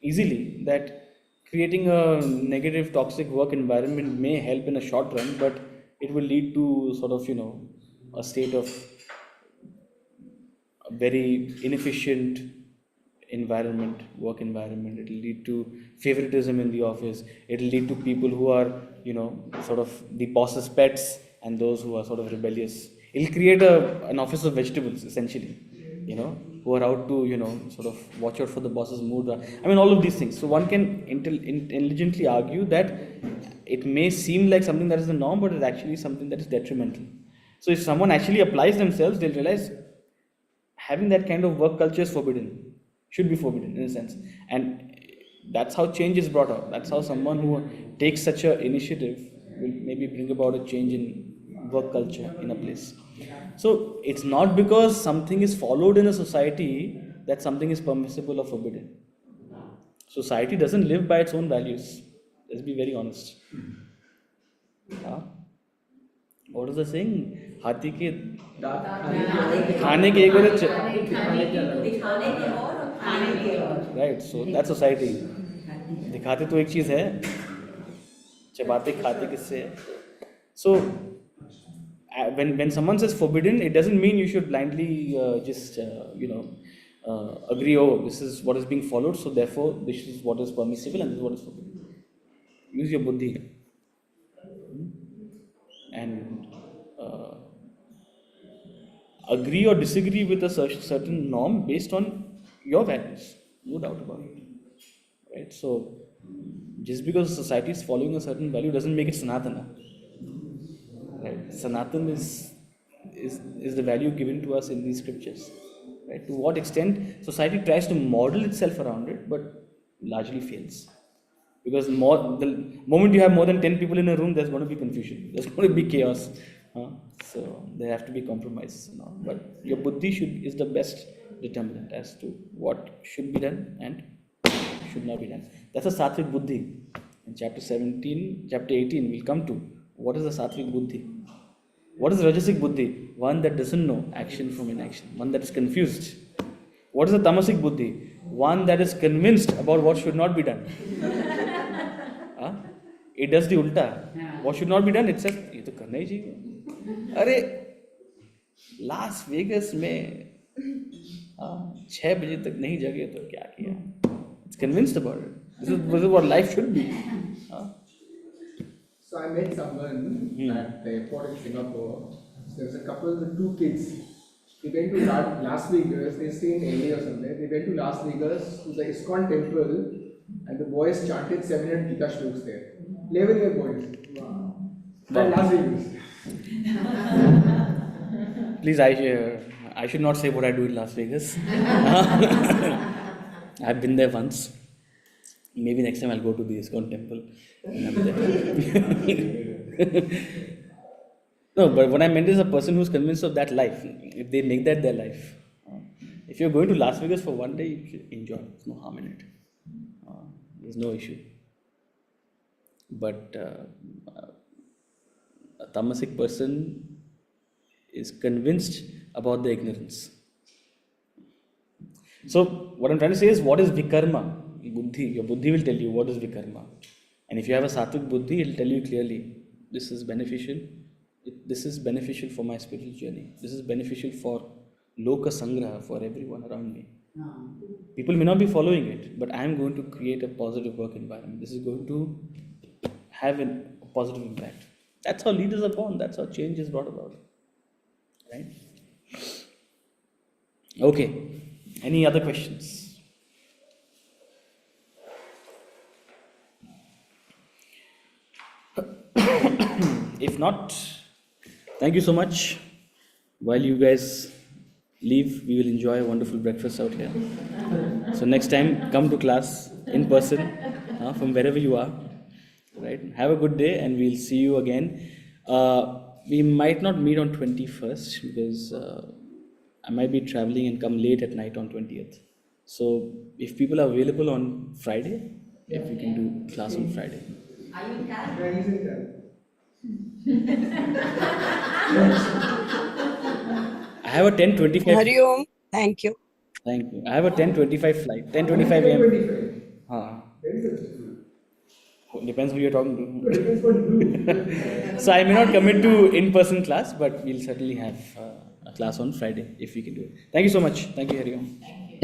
easily that creating a negative, toxic work environment may help in a short run, but it will lead to sort of, a state of a very inefficient work environment. It will lead to favoritism in the office. It will lead to people who are, sort of the boss's pets and those who are sort of rebellious. It will create an office of vegetables, essentially, who are out to, sort of watch out for the boss's mood. All of these things. So one can intelligently argue that it may seem like something that is the norm, but it's actually something that is detrimental. So if someone actually applies themselves, they'll realize having that kind of work culture is forbidden, should be forbidden in a sense. And that's how change is brought out. That's how someone who takes such an initiative will maybe bring about a change in work culture in a place. So it's not because something is followed in a society that something is permissible or forbidden. Society doesn't live by its own values. Let's be very honest. What is the saying? हाथी के खाने के एक और right, so that's society. दिखाते तो एक चीज है, चबाते खाते किससे है. So when someone says forbidden, it doesn't mean you should blindly just agree, oh, this is what is being followed, so therefore this is what is permissible and this is what is forbidden. Use your buddhi and agree or disagree with a certain norm based on your values, no doubt about it. Right? So just because society is following a certain value doesn't make it Sanatana. Right? Sanatan is the value given to us in these scriptures. Right? To what extent society tries to model itself around it, but largely fails. Because the moment you have more than 10 people in a room, there's going to be confusion. There's going to be chaos. So there have to be compromises. But your buddhi is the best determinant as to what should be done and should not be done. That's a sattvic buddhi. In chapter 18, we'll come to what is a sattvic buddhi. What is Rajasic Buddhi? One that doesn't know action from inaction, one that is confused. What is the Tamasic Buddhi? One that is convinced about what should not be done. Huh? It does the ulta. What should not be done? It says, ये तो करना ही चाहिए. अरे Las Vegas में 6 बजे तक नहीं जगे तो क्या किया? It's convinced about it. This is what life should be. So I met someone at the airport in Singapore. So there was a couple with 2 kids. They went to Las Vegas. They stay in LA or something. They went to Las Vegas to the ISKCON temple, and the boys chanted 700 Gita shloks there. 11-year boys. Wow. And Las Vegas. Please, I should not say what I do in Las Vegas. I've been there once. Maybe next time I'll go to the ISKCON temple. And I'll be there. No, but what I meant is a person who's convinced of that life. If they make that their life. If you're going to Las Vegas for one day, you should enjoy. There's no harm in it. There's no issue. But a tamasic person is convinced about the ignorance. So what I'm trying to say is, what is vikarma? Buddhi. Your buddhi will tell you what is vikarma. And if you have a sattvic buddhi, it will tell you clearly, this is beneficial. This is beneficial for my spiritual journey. This is beneficial for loka sangraha, for everyone around me. People may not be following it, but I am going to create a positive work environment. This is going to have a positive impact. That's how leaders are born. That's how change is brought about. Right? Okay. Any other questions? If not, thank you so much. While you guys leave, we will enjoy a wonderful breakfast out here. So next time, come to class in person from wherever you are. Right? Have a good day, and we'll see you again. We might not meet on 21st because I might be traveling and come late at night on 20th. So if people are available on Friday, if we can do class on Friday. Are you in Cal? Yeah, he's in Cal. I have a 10:25. Hari Om. Thank you. Thank you. I have a 10:25 flight. 10:25 a.m. 25. Very good. Depends who you're talking to. Depends what you do. So I may not commit to in-person class, but we'll certainly have a class on Friday if we can do it. Thank you so much. Thank you, Hari Om.